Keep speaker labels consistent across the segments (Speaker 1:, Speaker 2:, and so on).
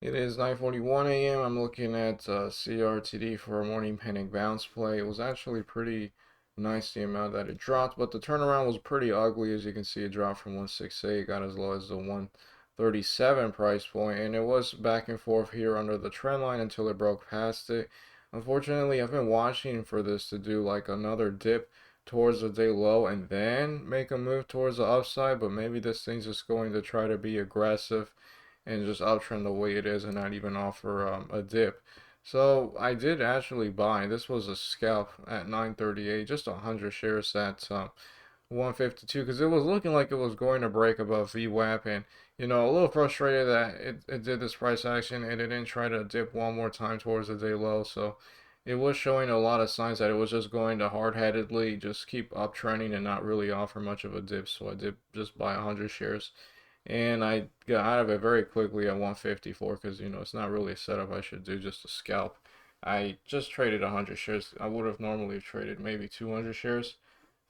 Speaker 1: It is 9:41 a.m. I'm looking at CRTD for a morning panic bounce play. It was actually pretty nice the amount that it dropped, but the turnaround was pretty ugly. As you can see, it dropped from 168, got as low as the 137 price point, and it was back and forth here under the trend line until it broke past it. Unfortunately, I've been watching for this to do like another dip towards the day low and then make a move towards the upside, but maybe this thing's just going to try to be aggressive and just uptrend the way it is and not even offer a dip. So I did actually buy. This was a scalp at 938, just 100 shares at 152 because it was looking like it was going to break above VWAP, and a little frustrated that it did this price action and it didn't try to dip one more time towards the day low. So it was showing a lot of signs that it was just going to hard-headedly just keep uptrending and not really offer much of a dip. So I did just buy 100 shares and I got out of it very quickly at 154 because it's not really a setup I should do, just a scalp. I just traded 100 shares. I would have normally traded maybe 200 shares,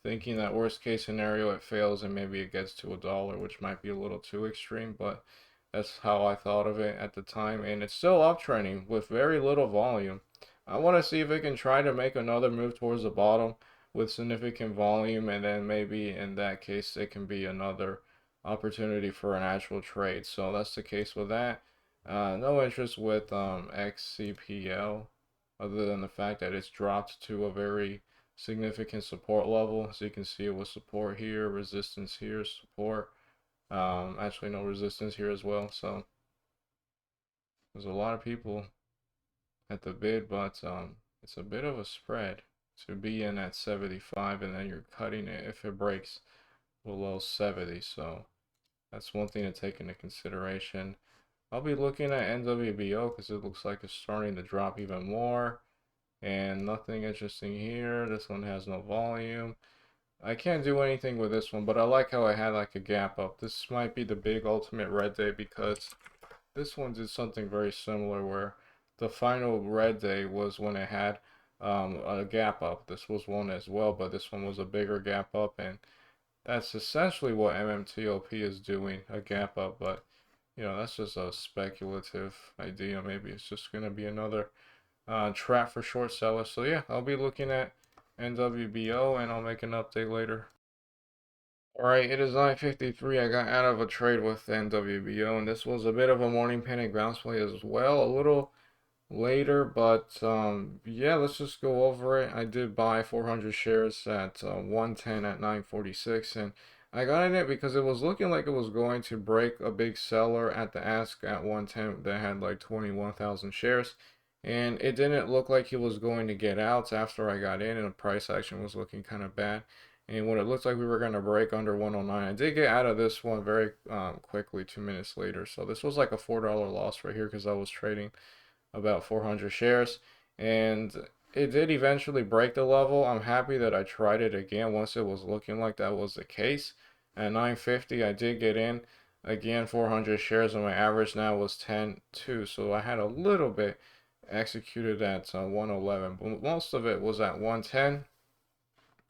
Speaker 1: thinking that worst case scenario it fails and maybe it gets to a dollar, which might be a little too extreme, but that's how I thought of it at the time, and it's still uptrending with very little volume. I want to see if it can try to make another move towards the bottom with significant volume, and then maybe in that case it can be another opportunity for an actual trade. So that's the case with that. No interest with XCPL other than the fact that it's dropped to a very significant support level. So you can see it was support here, resistance here, support. Actually no resistance here as well. So there's a lot of people at the bid, but it's a bit of a spread to be in at 75 and then you're cutting it if it breaks below 70. So that's one thing to take into consideration. I'll be looking at NWBO because it looks like it's starting to drop even more. And nothing interesting here. This one has no volume. I can't do anything with this one, but I like how I had like a gap up. This might be the big ultimate red day because this one did something very similar where the final red day was when it had a gap up. This was one as well, but this one was a bigger gap up, and that's essentially what MMTOP is doing, a gap up, but that's just a speculative idea. Maybe it's just going to be another trap for short sellers. So yeah, I'll be looking at NWBO and I'll make an update later. Alright, it is 9:53. I got out of a trade with NWBO, and this was a bit of a morning panic bounce play as well. A little later, but yeah, let's just go over it. I did buy 400 shares at 110 at 946, and I got in it because it was looking like it was going to break a big seller at the ask at 110 that had like 21,000 shares, and it didn't look like he was going to get out after I got in, and the price action was looking kind of bad. And when it looked like we were going to break under 109, I did get out of this one very quickly 2 minutes later. So this was like a $4 loss right here because I was trading about 400 shares, and it did eventually break the level. I'm happy that I tried it again once it was looking like that was the case. At 950, I did get in again 400 shares, and my average now was 10.2. So I had a little bit executed at 111, but most of it was at 110.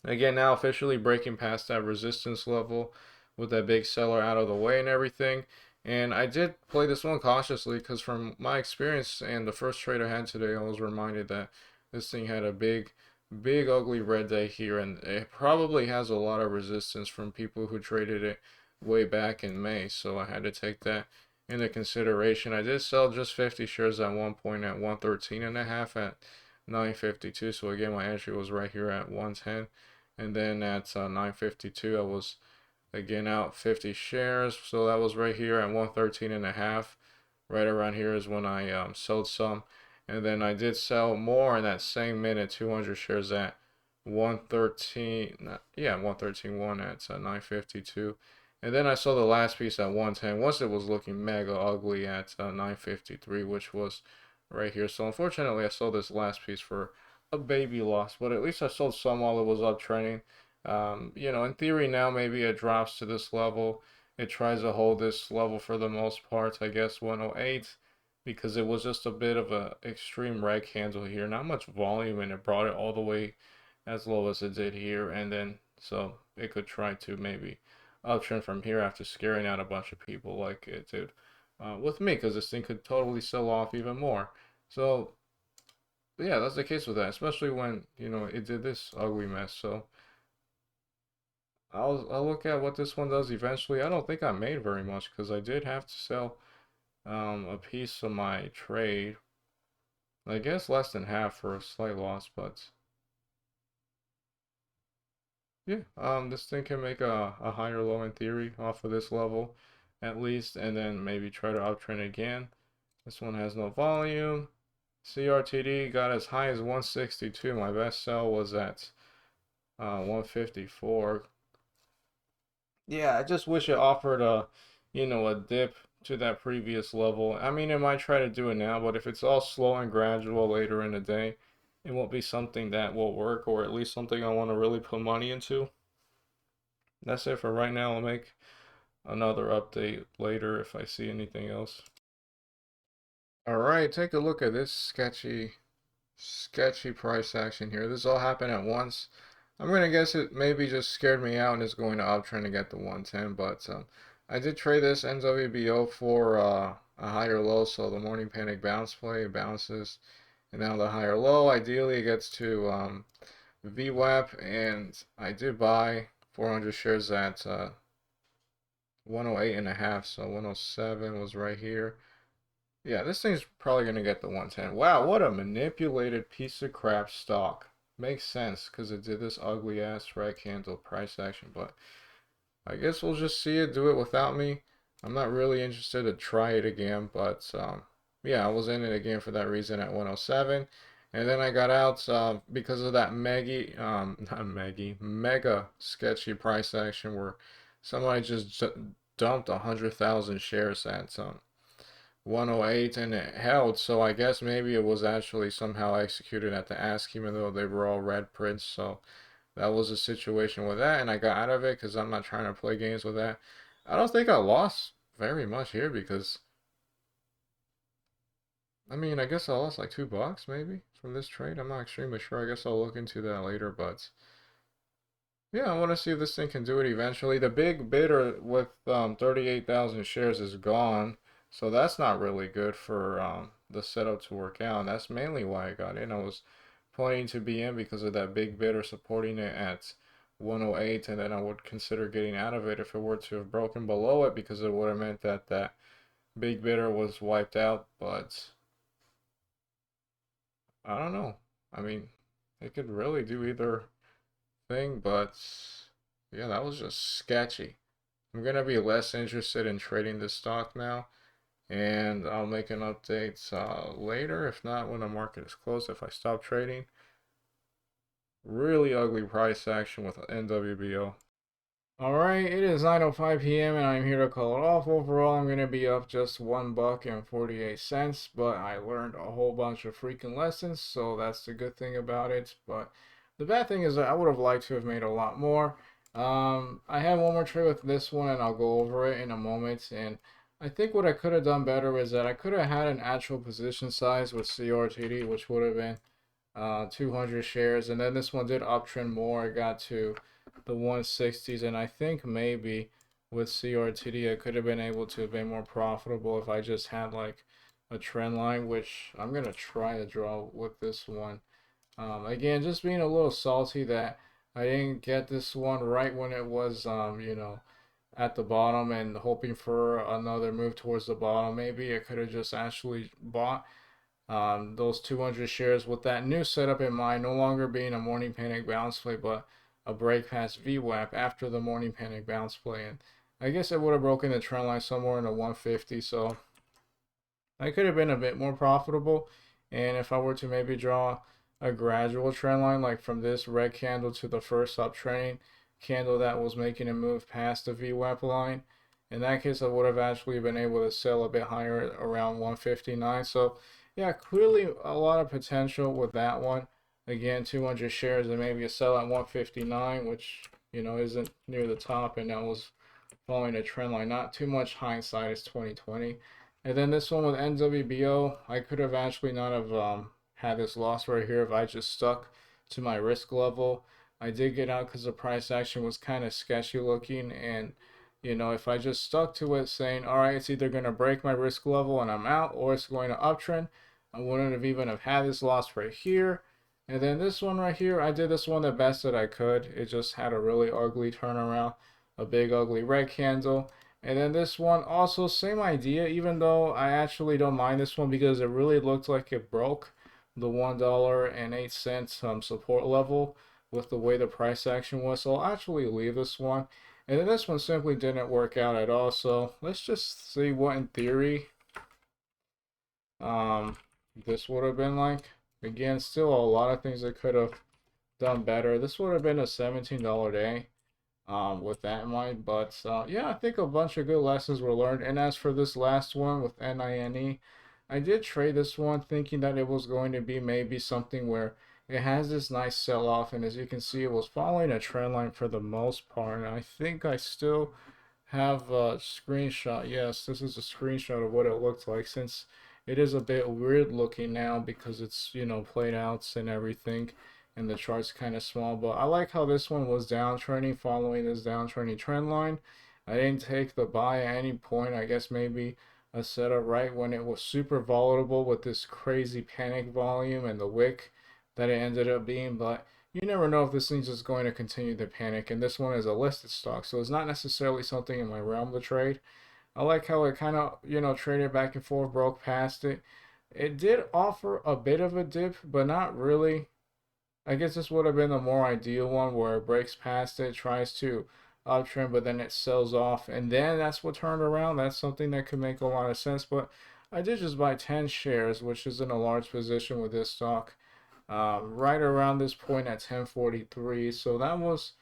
Speaker 1: Again, now officially breaking past that resistance level with that big seller out of the way and everything. And I did play this one cautiously because from my experience and the first trade I had today, I was reminded that this thing had a big ugly red day here, and it probably has a lot of resistance from people who traded it way back in May. So I had to take that into consideration. I did sell just 50 shares at one point at 113 and a half at 952. So again, my entry was right here at 110. And then at 952, I was again out 50 shares. So that was right here at 113 and a half. Right around here is when I sold some. And then I did sell more in that same minute, 200 shares at 113. Yeah, 113.1 at 952. And then I saw the last piece at 110. Once it was looking mega ugly at 953, which was right here. So unfortunately, I sold this last piece for a baby loss, but at least I sold some while it was uptrending. In theory now maybe it drops to this level. It tries to hold this level for the most part, I guess 108, because it was just a bit of a extreme red candle here. Not much volume, and it brought it all the way as low as it did here, and then so it could try to maybe uptrend from here after scaring out a bunch of people like it did with me because this thing could totally sell off even more. So yeah, that's the case with that, especially when it did this ugly mess. So I'll look at what this one does eventually. I don't think I made very much because I did have to sell a piece of my trade. I guess less than half for a slight loss, but yeah, this thing can make a higher low in theory off of this level at least, and then maybe try to uptrend again. This one has no volume. CRTD got as high as 162. My best sell was at 154. Yeah, I just wish it offered a dip to that previous level. I mean, it might try to do it now, but if it's all slow and gradual later in the day, it won't be something that will work, or at least something I want to really put money into. That's it for right now. I'll make another update later if I see anything else. All right, take a look at this sketchy price action here. This all happened at once. I'm gonna guess it maybe just scared me out and is going to uptrend to get the 110, but I did trade this NWBO for a higher low, so the morning panic bounce play bounces, and now the higher low. Ideally, it gets to VWAP, and I did buy 400 shares at 108 and a half, so 107 was right here. Yeah, this thing's probably going to get the 110. Wow, what a manipulated piece of crap stock. Makes sense because it did this ugly ass red candle price action, but I guess we'll just see it do it without me. I'm not really interested to try it again, but yeah, I was in it again for that reason at 107. And then I got out because of that mega sketchy price action where somebody just dumped 100,000 shares at 108 and it held, so I guess maybe it was actually somehow executed at the ask even though they were all red prints. So that was a situation with that, and I got out of it because I'm not trying to play games with that. I don't think I lost very much here because I mean I guess I lost like $2 maybe from this trade. I'm not extremely sure. I guess I'll look into that later, but yeah, I want to see if this thing can do it eventually. The big bidder with 38,000 shares is gone, so that's not really good for the setup to work out. And that's mainly why I got in. I was planning to be in because of that big bidder supporting it at 108, and then I would consider getting out of it if it were to have broken below it because it would have meant that that big bidder was wiped out. But I don't know. I mean, it could really do either thing, but yeah, that was just sketchy. I'm gonna be less interested in trading this stock now, and I'll make an update later. If not, when the market is closed, if I stop trading. Really ugly price action with NWBO. Alright, it is 9:05 p.m. and I'm here to call it off. Overall, I'm gonna be up just $1.48, but I learned a whole bunch of freaking lessons, so that's the good thing about it. But the bad thing is that I would have liked to have made a lot more. I have one more trade with this one, and I'll go over it in a moment. And I think what I could have done better is that I could have had an actual position size with CRTD, which would have been 200 shares, and then this one did uptrend more. It got to the 160s, and I think maybe with CRTD I could have been able to have been more profitable if I just had like a trend line, which I'm gonna try to draw with this one. Again, just being a little salty that I didn't get this one right when it was at the bottom, and hoping for another move towards the bottom. Maybe I could have just actually bought those 200 shares with that new setup in mind, no longer being a morning panic bounce play, but a break past VWAP after the morning panic bounce play. And I guess it would have broken the trend line somewhere in the 150. So I could have been a bit more profitable. And if I were to maybe draw a gradual trend line, like from this red candle to the first uptrending candle that was making a move past the VWAP line, in that case, I would have actually been able to sell a bit higher around 159. So yeah, clearly a lot of potential with that one. Again, 200 shares and maybe a sell at 159, which isn't near the top, and that was following a trend line. Not too much hindsight, is 2020. And then this one with NWBO, I could have actually not have had this loss right here if I just stuck to my risk level. I did get out because the price action was kind of sketchy looking, and You know, if I just stuck to it saying, all right, it's either going to break my risk level and I'm out, or it's going to uptrend, I wouldn't have even have had this loss right here. And then this one right here, I did this one the best that I could. It just had a really ugly turnaround, a big ugly red candle. And then this one also same idea, even though I actually don't mind this one because it really looked like it broke the $1.08 support level with the way the price action was. So I'll actually leave this one. And then this one simply didn't work out at all. So let's just see what in theory um, this would have been like. Again, still a lot of things that could have done better. This would have been a $17 day with that in mind. But yeah, I think a bunch of good lessons were learned. And as for this last one with NINE, I did trade this one thinking that it was going to be maybe something where it has this nice sell off. And as you can see, it was following a trend line for the most part. And I think I still have a screenshot. Yes, this is a screenshot of what it looks like since it is a bit weird looking now because it's, you know, played outs and everything and the chart's kind of small. But I like how this one was downtrending following this downtrending trend line. I didn't take the buy at any point. I guess maybe a setup right when it was super volatile with this crazy panic volume and the wick that it ended up being. But you never know if this thing's just going to continue to panic. And this one is a listed stock, so it's not necessarily something in my realm to trade. I like how it kind of, you know, traded back and forth, broke past it. It did offer a bit of a dip, but not really. I guess this would have been the more ideal one where it breaks past it, tries to uptrend, but then it sells off, and then that's what turned around. That's something that could make a lot of sense. But I did just buy 10 shares, which isn't a large position with this stock, right around this point at 1043. So that was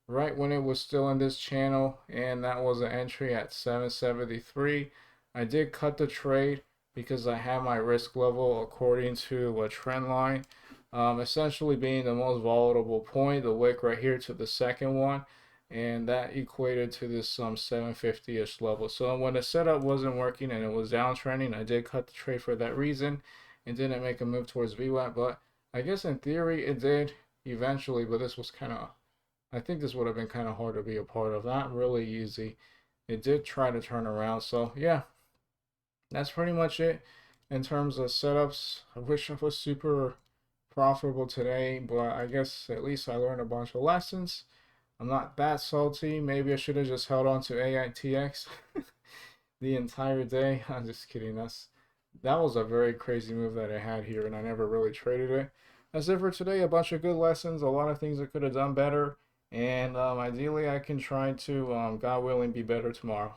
Speaker 1: right when it was still in this channel, and that was an entry at 773. I did cut the trade because I had my risk level according to a trend line, essentially being the most volatile point, the wick right here to the second one, and that equated to this 750-ish level. So when the setup wasn't working and it was downtrending, I did cut the trade for that reason and didn't make a move towards VWAP. But I guess in theory it did eventually, but this was kind of, I think this would have been kind of hard to be a part of. Not really easy. It did try to turn around. So yeah, that's pretty much it in terms of setups. I wish I was super profitable today, but I guess at least I learned a bunch of lessons. I'm not that salty. Maybe I should have just held on to AITX the entire day. I'm just kidding. That was a very crazy move that I had here, and I never really traded it. That's it for today. A bunch of good lessons, a lot of things I could have done better, and ideally I can try to, God willing, be better tomorrow.